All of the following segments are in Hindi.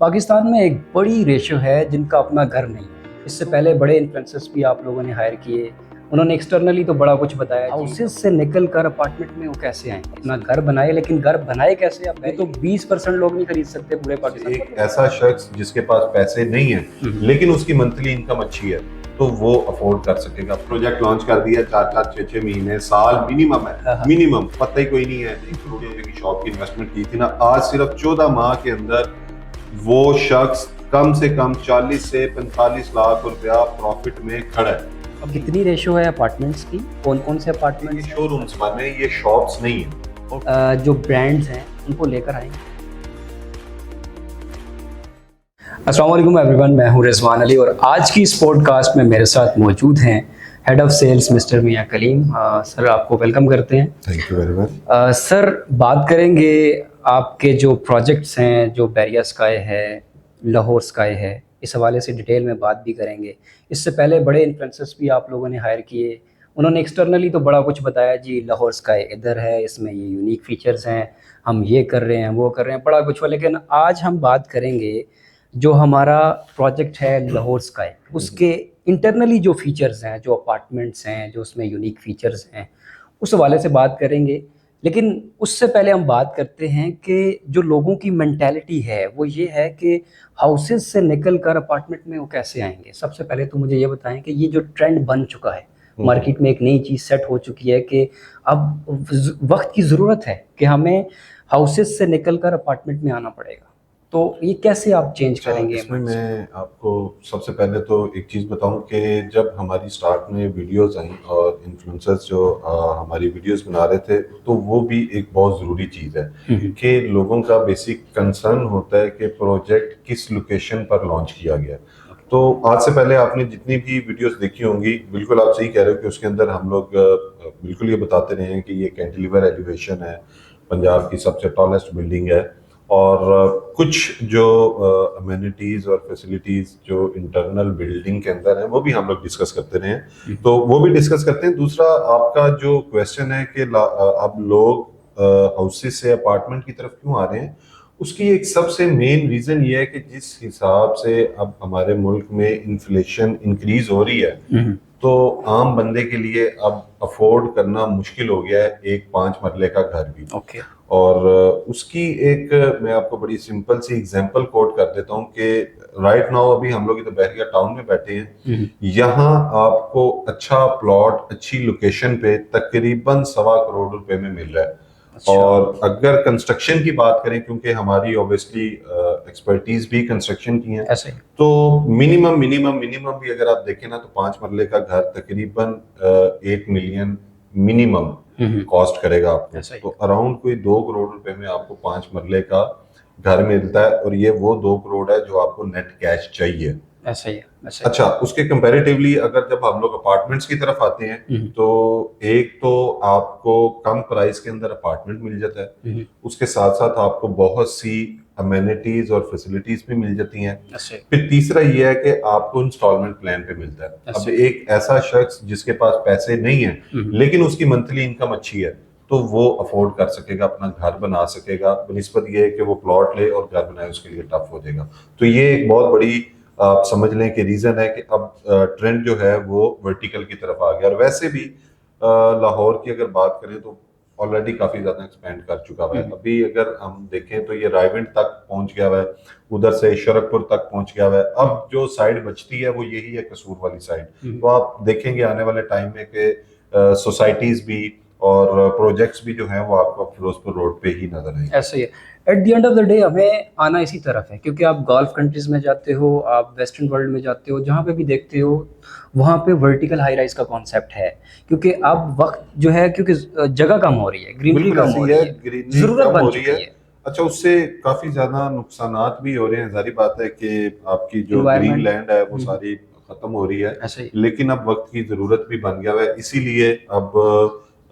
पाकिस्तान में एक बड़ी रेशो है जिनका अपना घर नहीं है। इससे पहले बड़े इन्फ्लुएंसर्स भी आप लोगों ने हायर किए, उन्होंने एक्सटर्नली तो बड़ा कुछ बताया। हाउसेज से निकल कर अपार्टमेंट में वो कैसे आएंगे? अपना घर बनाए, लेकिन घर बनाए कैसे? अब ये तो 20% लोग नहीं खरीद सकते पूरे पाकिस्तान। एक ऐसा शख्स जिसके पास पैसे नहीं है लेकिन उसकी मंथली इनकम अच्छी है तो वो अफोर्ड कर सकेगा। प्रोजेक्ट लॉन्च कर दिया, 4-4 6-6 महीने साल मिनिमम है, मिनिमम पता ही कोई नहीं है। 1 करोड़ रुपए की शॉप की इन्वेस्टमेंट की थी ना, आज सिर्फ 14 माह के अंदर वो शख्स कम से कम 40 से 45 लाख रुपया प्रॉफिट में खड़ा है। अब कितनी रेशो है अपार्टमेंट्स की? कौन कौन से अपार्टमेंट्स? ये शोरूम्स बने, ये शॉप्स नहीं है। जो ब्रांड्स हैं उनको लेकर आएंगे। अस्सलाम वालेकुम एवरीवन, मैं हूं रिजवान अली और आज की इस पॉडकास्ट में मेरे साथ मौजूद हैं head of sales mister Mian Kaleem. Sir, आपको वेलकम करते हैं। Thank you very much. Sir, बात करेंगे आपके जो प्रोजेक्ट्स हैं, जो बैरिया स्काई है, लाहौर स्काई है, इस हवाले से डिटेल में बात भी करेंगे। इससे पहले बड़े इन्फ्लुएंसर्स भी आप लोगों ने हायर किए, उन्होंने एक्सटर्नली तो बड़ा कुछ बताया जी, लाहौर स्काई इधर है, इसमें ये यूनिक फीचर्स हैं, हम ये कर रहे हैं, वो कर रहे हैं, बड़ा कुछ हुआ। लेकिन आज हम बात करेंगे जो हमारा प्रोजेक्ट है लाहौर स्काई, उसके इंटरनली जो फीचर्स हैं, जो अपार्टमेंट्स हैं, जो उसमें यूनिक फीचर्स हैं, उस हवाले से बात करेंगे। लेकिन उससे पहले हम बात करते हैं कि जो लोगों की मेंटालिटी है वो ये है कि हाउसेस से निकल कर अपार्टमेंट में वो कैसे आएंगे। सबसे पहले तो मुझे ये बताएं कि ये जो ट्रेंड बन चुका है मार्केट में, एक नई चीज़ सेट हो चुकी है कि अब वक्त की ज़रूरत है कि हमें हाउसेस से निकल कर अपार्टमेंट में आना पड़ेगा, तो ये कैसे आप चेंज करेंगे? इसमें मैं आपको सबसे पहले तो एक चीज़ बताऊं कि जब हमारी स्टार्ट में वीडियोस आई और इन्फ्लुएंसर्स जो हमारी वीडियोस बना रहे थे, तो वो भी एक बहुत ज़रूरी चीज़ है कि लोगों का बेसिक कंसर्न होता है कि प्रोजेक्ट किस लोकेशन पर लॉन्च किया गया। तो आज से पहले आपने जितनी भी वीडियोस देखी होंगी, बिल्कुल आप सही कह रहे हो कि उसके अंदर हम लोग बिल्कुल ये बताते रहे हैं कि ये कैंटिलीवर एलिवेशन है, पंजाब की सबसे टॉलेस्ट बिल्डिंग है, और कुछ जो अमेनिटीज और फैसिलिटीज जो इंटरनल बिल्डिंग के अंदर है वो भी हम लोग डिस्कस करते रहे हैं, तो वो भी डिस्कस करते हैं। दूसरा, आपका जो क्वेश्चन है कि अब लोग हाउसेस से अपार्टमेंट की तरफ क्यों आ रहे हैं, उसकी एक सबसे मेन रीजन ये है कि जिस हिसाब से अब हमारे मुल्क में इन्फ्लेशन इंक्रीज हो रही है, तो आम बंदे के लिए अब अफोर्ड करना मुश्किल हो गया है एक 5 मरले का घर भी। और उसकी एक मैं आपको बड़ी सिंपल सी एग्जांपल कोट कर देता हूँ कि राइट नाउ अभी हम लोग इधर बहरिया टाउन में बैठे हैं, यहाँ आपको अच्छा प्लॉट अच्छी लोकेशन पे तकरीबन 1.25 करोड़ रुपए में मिल रहा है। अच्छा। और अगर कंस्ट्रक्शन की बात करें, क्योंकि हमारी ऑब्वियसली एक्सपर्टीज भी कंस्ट्रक्शन की है, ऐसे तो मिनिमम मिनिमम मिनिमम भी अगर आप देखें ना, तो 5 मरले का घर तकरीबन 8 मिलियन मिनिमम कॉस्ट करेगा आपको। तो अराउंड कोई 2 करोड़ रुपए में आपको 5 मरले का घर मिलता है, और ये वो 2 करोड़ है जो आपको नेट कैश चाहिए। ऐसा ही है। अच्छा, उसके कंपैरेटिवली अगर जब हम लोग अपार्टमेंट्स की तरफ आते हैं, तो एक तो आपको कम प्राइस के अंदर अपार्टमेंट मिल जाता है, उसके साथ साथ आपको बहुत सी अमेनिटीज और फैसिलिटीज भी मिल जाती हैं। फिर तीसरा ये है कि आपको इंस्टॉलमेंट प्लान पे मिलता है। अब एक ऐसा शख्स जिसके पास पैसे नहीं है लेकिन उसकी मंथली इनकम अच्छी है, तो वो अफोर्ड कर सकेगा, अपना घर बना सकेगा। बनिस्बत ये है कि वो प्लॉट ले और घर बनाए, उसके लिए टफ हो जाएगा। तो ये एक बहुत बड़ी आप समझ लें कि रीजन है कि अब ट्रेंड जो है वो वर्टिकल की तरफ आ गया। और वैसे भी लाहौर की अगर बात करें तो ऑलरेडी काफी ज्यादा एक्सपेंड कर चुका है। अभी अगर हम देखें तो ये रायविंड तक पहुंच गया है, उधर से शरकपुर तक पहुंच गया है। अब जो साइड बचती है वो यही है, कसूर वाली साइड। तो आप देखेंगे आने वाले टाइम में कि सोसाइटीज भी और प्रोजेक्ट्स भी जो हैं वो आपको फिरोजपुर रोड पे ही नजर आएंगे। ऐसे ही है। At the end of the day हमें आना इसी तरफ है, क्योंकि आप गल्फ कंट्रीज में जाते हो, आप वेस्टर्न वर्ल्ड में जाते हो, जहाँ पे भी देखते हो वहाँ पे वर्टिकल हाई राइज का कॉन्सेप्ट है। क्योंकि अब वक्त जो है, क्योंकि जगह कम हो रही है, ग्रीनरी कम हो रही है, जरूरत बन चुकी है। अच्छा, उससे काफी ज्यादा नुकसानात भी हो रहे हैं। जारी बात है कि आपकी जो ग्रीन लैंड है वो सारी खत्म हो रही है, लेकिन अब वक्त की जरूरत भी बन गया है। इसीलिए अब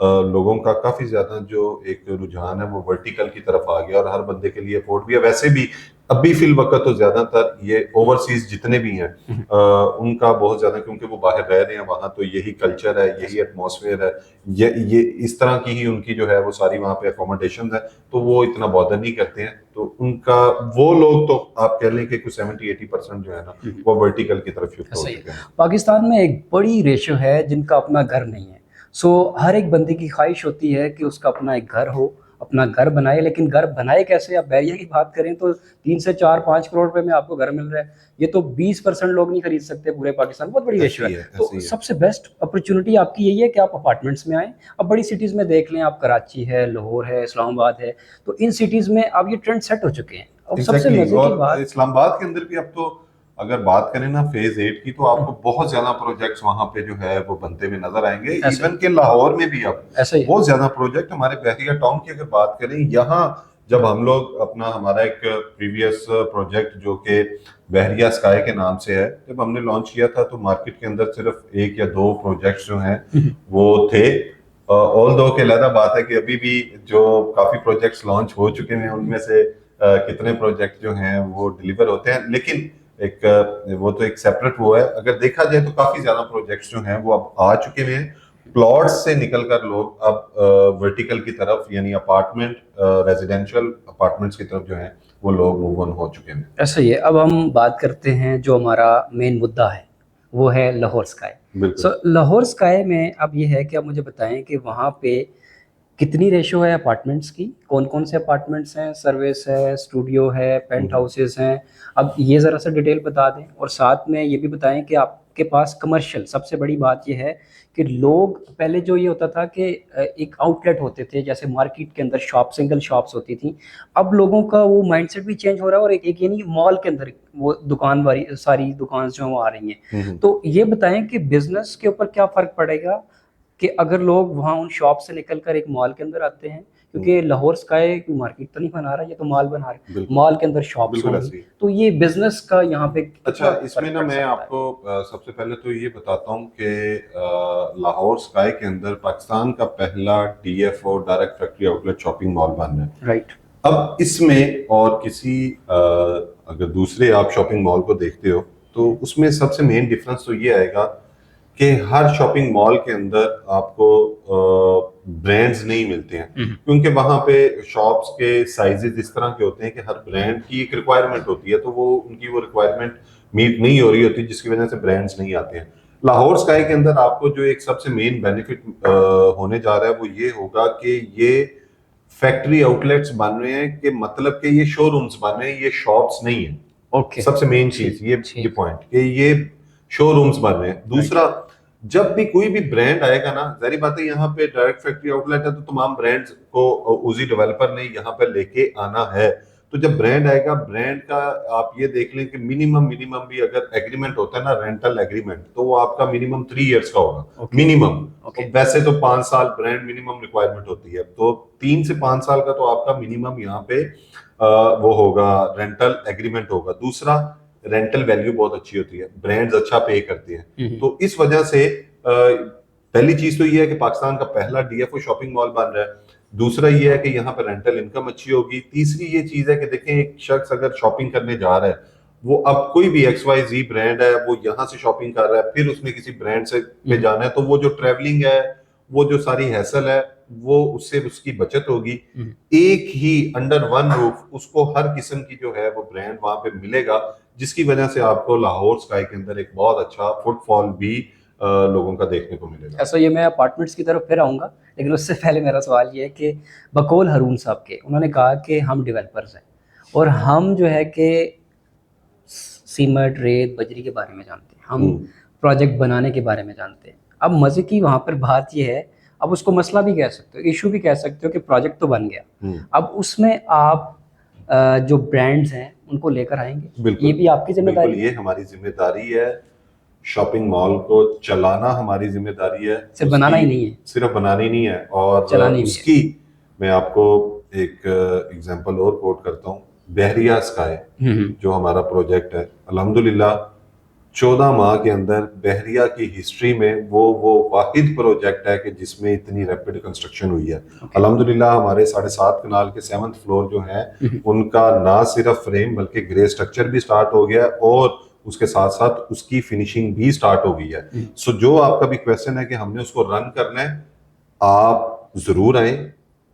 लोगों का काफी ज्यादा जो एक रुझान है वो वर्टिकल की तरफ आ गया और हर बंदे के लिए अफोर्ड भी है। वैसे भी अभी फिल वक्त तो ज्यादातर ये ओवरसीज जितने भी हैं उनका बहुत ज्यादा, क्योंकि वो बाहर रह रहे हैं वहां, तो यही कल्चर है, यही एटमॉस्फेयर है, ये इस तरह की ही उनकी जो है वो सारी वहां पे अकोमोडेशन है, तो वो इतना बॉदर नहीं करते हैं। तो उनका वो लोग तो आप कह लें कि कुछ 70-80% जो है ना वो वर्टिकल की तरफ शिफ्ट हो सही है। चुके हैं। पाकिस्तान में एक बड़ी रेशो है जिनका अपना घर नहीं है। सो हर एक बंदे की ख्वाहिश होती है कि उसका अपना एक घर हो, अपना घर बनाए। लेकिन घर बनाए कैसे? आप बैरिया की बात करें तो 3 से 4-5 करोड़ रुपए में आपको घर मिल रहा है। ये तो 20% लोग नहीं खरीद सकते पूरे पाकिस्तान में। बहुत बड़ी रेशो ऐसी है। है, तो ऐसी है। सबसे बेस्ट अपॉर्चुनिटी आपकी यही है कि आप अपार्टमेंट्स में आएँ। अब बड़ी सिटीज़ में देख लें आप, कराची है, लाहौर है, इस्लामाबाद है, तो इन सिटीज़ में अब ये ट्रेंड सेट हो चुके हैं। अब सबसे एग्जैक्टली मज़े की और बात, इस्लामाबाद के अंदर भी अब तो अगर बात करें ना फेज 8 की, तो आपको बहुत ज्यादा प्रोजेक्ट्स वहां पे जो है वो बनते हुए नजर आएंगे। ऐसे इवन के लाहौर में भी अब ऐसा ही है। बहुत ज्यादा प्रोजेक्ट, हमारे बहरिया टाउन की अगर बात करें, यहाँ जब हम लोग अपना हमारा एक प्रीवियस प्रोजेक्ट जो कि बहरिया स्काई के नाम से है, जब हमने लॉन्च किया था तो मार्केट के अंदर सिर्फ 1 या 2 प्रोजेक्ट्स जो हैं वो थे। ऑल दो के अलग बात है कि अभी भी जो काफी प्रोजेक्ट्स लॉन्च हो चुके हैं उनमें से कितने प्रोजेक्ट जो हैं वो डिलीवर होते हैं, लेकिन एक वो तो एक सेपरेट वो है। अगर देखा जाए तो काफी ज्यादा प्रोजेक्ट्स जो हैं वो अब आ चुके हैं। प्लॉट्स से निकलकर लोग अब वर्टिकल की तरफ, यानी अपार्टमेंट, रेजिडेंशियल अपार्टमेंट्स की तरफ जो है वो लोग मूव ऑन हो चुके हैं। ऐसा ही है। अब हम बात करते हैं जो हमारा मेन मुद्दा है, वो है लाहौर स्काई। बिल्कुल। लाहौर स्काई में अब ये है कि आप मुझे बताएं कि वहाँ पे कितनी रेशो है अपार्टमेंट्स की, कौन कौन से अपार्टमेंट्स हैं, सर्विस है, स्टूडियो है, पेंट हाउसेस हैं। अब ये ज़रा सा डिटेल बता दें, और साथ में ये भी बताएं कि आपके पास कमर्शियल, सबसे बड़ी बात ये है कि लोग पहले जो ये होता था कि एक आउटलेट होते थे, जैसे मार्केट के अंदर शॉप, सिंगल शॉप्स होती थी। अब लोगों का वो माइंडसेट भी चेंज हो रहा है, और एक यानी मॉल के अंदर वो दुकान वाली सारी दुकान जो है वो आ रही हैं। तो ये बताएं कि बिजनेस के ऊपर क्या फ़र्क पड़ेगा कि अगर लोग वहाँ उन शॉप से निकलकर एक मॉल के अंदर आते हैं, क्योंकि लाहौर स्काई मार्केट तो नहीं बना रहा, ये तो मॉल बना रहा है, बिल्कुल मॉल के अंदर शॉप्स बिल्कुल होंगी, ऐसे ही। तो ये बिजनेस का यहाँ पे अच्छा, कितना इसमें फर्क ना पड़ मैं सकता है? आपको सबसे पहले तो ये बताता हूँ कि लाहौर स्काई के अंदर पाकिस्तान का पहला DFO, direct factory outlet shopping mall बन रहा है। राइट। अब इसमें और किसी अगर दूसरे आप शॉपिंग मॉल को देखते हो तो उसमें सबसे मेन डिफरेंस तो ये आएगा कि हर शॉपिंग मॉल के अंदर आपको ब्रांड्स नहीं मिलते हैं, क्योंकि वहां पे शॉप्स के साइजेस इस तरह के होते हैं कि हर ब्रांड की एक रिक्वायरमेंट होती है, तो वो उनकी वो रिक्वायरमेंट मीट नहीं हो रही होती, जिसकी वजह से ब्रांड्स नहीं आते हैं। लाहौर स्काई के अंदर आपको जो एक सबसे मेन बेनिफिट होने जा रहा है वो ये होगा कि ये फैक्ट्री आउटलेट्स बन रहे हैं, कि मतलब कि ये शोरूम्स बन रहे हैं, ये शॉप्स नहीं है। ओके। सबसे मेन चीज ये ठीक। पॉइंट कि ये शोरूम्स बन रहे हैं। राइट। दूसरा, जब भी कोई भी ब्रांड आएगा ना, जारी बात है यहाँ पे डायरेक्ट फैक्ट्री आउटलेट है तो तमाम ब्रांड्स को उसी डेवलपर ने यहाँ पे लेके आना है। तो जब ब्रांड आएगा, ब्रांड का आप ये देख लें कि मिनिमम मिनिमम भी अगर एग्रीमेंट होता है ना, रेंटल एग्रीमेंट, तो वो आपका मिनिमम 3 इयर्स का होगा मिनिमम। ओके। वैसे तो 5 साल ब्रांड मिनिमम रिक्वायरमेंट होती है, तो 3 से 5 साल का तो आपका मिनिमम यहाँ पे वो होगा, रेंटल एग्रीमेंट होगा। दूसरा, रेंटल वैल्यू बहुत अच्छी होती है, ब्रांड्स अच्छा पे करते हैं, तो इस वजह से पहली चीज तो ये है कि पाकिस्तान का पहला डीएफओ शॉपिंग मॉल बन रहा है। दूसरा ये है कि यहाँ पर रेंटल इनकम अच्छी होगी। तीसरी ये चीज है कि देखें, एक शख्स अगर शॉपिंग करने जा रहा है, वो अब कोई भी XYZ ब्रांड है, वो यहाँ से शॉपिंग कर रहा है, फिर उसने किसी ब्रांड से पे जाना है, तो वो जो ट्रेवलिंग है, वो जो सारी हैसल है, वो उससे उसकी बचत होगी। एक ही अंडर वन रूफ उसको हर किस्म की जो है वो ब्रांड वहां पे मिलेगा, जिसकी वजह से आपको लाहौर स्काई के अंदर एक बहुत अच्छा फुटफॉल भी लोगों का देखने को मिलेगा। ऐसा, ये मैं अपार्टमेंट्स की तरफ फिर आऊँगा, लेकिन उससे पहले मेरा सवाल ये है कि बकौल हारून साहब के, उन्होंने कहा कि हम डेवलपर्स हैं और हम जो है कि सीमेंट, रेत, बजरी के बारे में जानते हैं, हम प्रोजेक्ट बनाने के बारे में जानते हैं। अब मज़े की वहाँ पर बात ये है, अब उसको मसला भी कह सकते हो, इशू भी कह सकते हो कि प्रोजेक्ट तो बन गया, अब उसमें आप जो ब्रांड्स हैं उनको लेकर आएंगे, ये भी आपकी जिम्मेदारी बिल्कुल, ये हमारी जिम्मेदारी है। शॉपिंग मॉल को चलाना हमारी जिम्मेदारी है, सिर्फ बनाना ही नहीं है, सिर्फ बनानी नहीं है, और चलानी भी उसकी मैं आपको एक एग्जांपल और कोट करता हूँ। बहरिया स्काई जो हमारा प्रोजेक्ट है, अल्हम्दुलिल्लाह 14 माह के अंदर बहरिया की हिस्ट्री में वो वाहिद प्रोजेक्ट है कि जिसमें इतनी रैपिड कंस्ट्रक्शन हुई है। अल्हम्दुलिल्लाह हमारे 7.5 कनाल के 7th फ्लोर जो है उनका ना सिर्फ फ्रेम बल्कि ग्रे स्ट्रक्चर भी स्टार्ट हो गया और उसके साथ साथ उसकी फिनिशिंग भी स्टार्ट हो गई है। सो जो आपका भी क्वेश्चन है कि हमने उसको रन करना है, आप जरूर आए।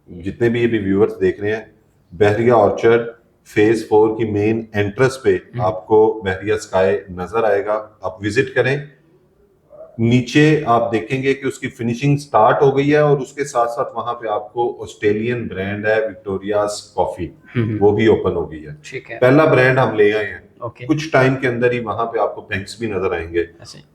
जितने भी ये भी व्यूअर्स देख रहे हैं, बहरिया ऑर्चर्ड फेज 4 की मेन एंट्रेंस पे आपको बहरिया स्काई नजर आएगा। आप विजिट करें, नीचे आप देखेंगे कि उसकी फिनिशिंग स्टार्ट हो गई है और उसके साथ साथ वहां पे आपको ऑस्ट्रेलियन ब्रांड है विक्टोरियाज कॉफी, वो भी ओपन हो गई है। ठीक है। पहला ब्रांड हम ले आए हैं। ओके। कुछ टाइम के अंदर ही वहां पे आपको बैंक्स भी नजर आएंगे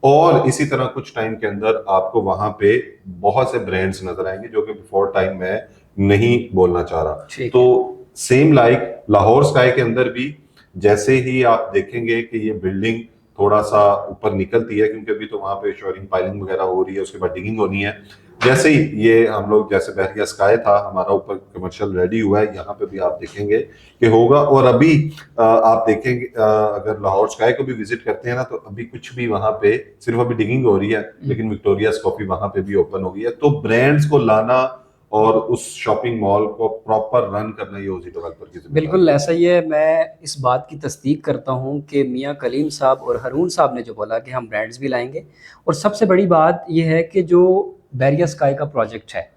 और इसी तरह कुछ टाइम के अंदर आपको वहां पे बहुत से ब्रांड्स नजर आएंगे जो कि बिफोर टाइम मैं नहीं बोलना चाह रहा। तो सेम लाइक लाहौर स्काई के अंदर भी जैसे ही आप देखेंगे कि ये बिल्डिंग थोड़ा सा ऊपर निकलती है, क्योंकि अभी तो वहां पे शोरिंग पाइलिंग वगैरह हो रही है, उसके बाद डिगिंग होनी है। जैसे ही ये हम लोग जैसे बहरिया स्काई था हमारा ऊपर कमर्शियल रेडी हुआ है, यहाँ पे भी आप देखेंगे कि होगा। और अभी आप देखेंगे अगर लाहौर स्काई को भी विजिट करते हैं ना तो अभी कुछ भी वहां पे सिर्फ अभी डिगिंग हो रही है, लेकिन विक्टोरिया कॉफी वहां पे भी ओपन हो गई है। तो ब्रांड्स को लाना और उस शॉपिंग मॉल को प्रॉपर रन करना ये ओजी डेवलपर की जिम्मेदारी। बिल्कुल ऐसा ही है। मैं इस बात की तस्दीक करता हूँ कि मियाँ कलीम साहब और हारून साहब ने जो बोला कि हम ब्रांड्स भी लाएंगे, और सबसे बड़ी बात यह है कि जो बहरिया स्काई का प्रोजेक्ट है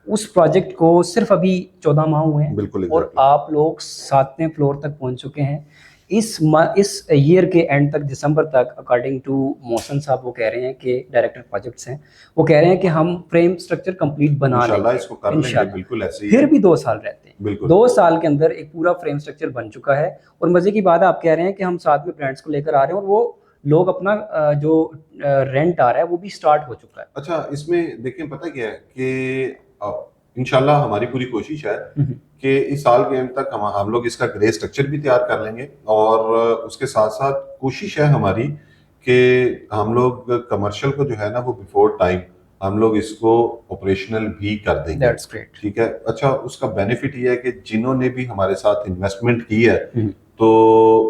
उस प्रोजेक्ट को सिर्फ अभी 14 माह हुए हैं। बिल्कुल और आप लोग 7वें फ्लोर तक पहुँच चुके हैं। इस ईयर के एंड तक, दिसंबर तक, अकॉर्डिंग टू मोहसन साहब वो कह रहे हैं कि डायरेक्टर प्रोजेक्ट्स हैं, वो कह रहे हैं कि हम फ्रेम स्ट्रक्चर कंप्लीट बना लेंगे इसको कर लेंगे। बिल्कुल ऐसे ही फिर भी 2 साल रहते हैं। बिल्कुल 2 साल के अंदर एक पूरा फ्रेम स्ट्रक्चर बन चुका है। और मजे की बात आप कह रहे हैं कि हम साथ में ब्रांड्स को लेकर आ रहे हैं और वो लोग अपना जो रेंट आ रहा है वो भी स्टार्ट हो चुका है। अच्छा, इसमें देखें पता क्या है कि इंशाल्लाह हमारी पूरी कोशिश है कि इस साल के एंड तक हम लोग इसका ग्रे स्ट्रक्चर भी तैयार कर लेंगे और उसके साथ साथ कोशिश है हमारी कि हम लोग कमर्शियल को जो है ना वो बिफोर टाइम हम लोग इसको ऑपरेशनल भी कर देंगे। That's great. ठीक है। अच्छा, उसका बेनिफिट ये है कि जिन्होंने भी हमारे साथ इन्वेस्टमेंट की है तो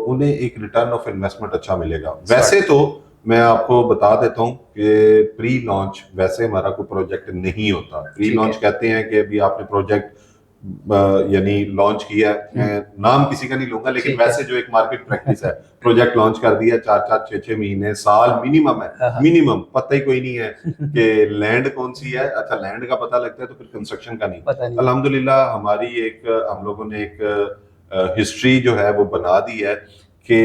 उन्हें एक रिटर्न ऑफ इन्वेस्टमेंट अच्छा मिलेगा। वैसे तो मैं आपको बता देता हूँ कि प्री लॉन्च वैसे हमारा कोई प्रोजेक्ट नहीं होता। प्री लॉन्च कहते हैं कि अभी आपने प्रोजेक्ट यानी लॉन्च किया है, मैं नाम किसी का नहीं लूंगा, लेकिन वैसे जो एक मार्केट प्रैक्टिस है, प्रोजेक्ट लॉन्च कर दिया, 4-4, 6-6 महीने, साल मिनिमम है। मिनिमम पता ही कोई नहीं है कि लैंड कौन सी है। अच्छा, लैंड का पता लगता है तो फिर कंस्ट्रक्शन का नहीं। अल्हम्दुलिल्लाह हमारी हम लोगों ने एक हिस्ट्री जो है वो बना दी है कि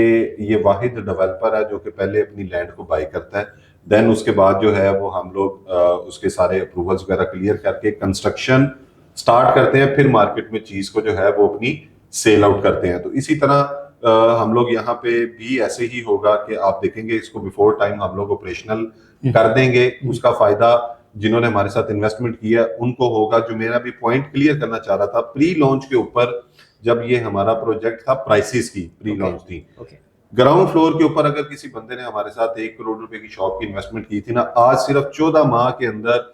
ये वाहिद डेवलपर है जो कि पहले अपनी लैंड को बाई करता है, देन उसके बाद जो है वो हम लोग उसके सारे अप्रूवल्स वगैरह क्लियर करके कंस्ट्रक्शन स्टार्ट करते हैं, फिर मार्केट में चीज को जो है वो अपनी सेल आउट करते हैं। तो इसी तरह हम लोग यहाँ पे भी ऐसे ही होगा कि आप देखेंगे इसको बिफोर टाइम हम लोग ऑपरेशनल कर देंगे। उसका फायदा जिन्होंने हमारे साथ इन्वेस्टमेंट किया उनको होगा। जो मेरा भी पॉइंट क्लियर करना चाह रहा था प्री लॉन्च के ऊपर, जब ये हमारा प्रोजेक्ट था प्राइसेस की प्री लॉन्च थी, ग्राउंड फ्लोर के ऊपर अगर किसी बंदे ने हमारे साथ 1 करोड़ रुपए की शॉप की इन्वेस्टमेंट की थी ना, आज सिर्फ 14 माह के अंदर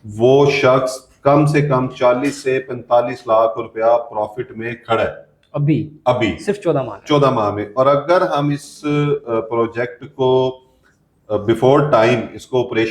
वो शख्स कम से कम 40 से 45 लाख रुपया प्रॉफिट में खड़ा है। अभी सिर्फ 14 माह में। और अगर हम इस प्रोजेक्ट को बिफोर टाइम इसको ऑपरेशन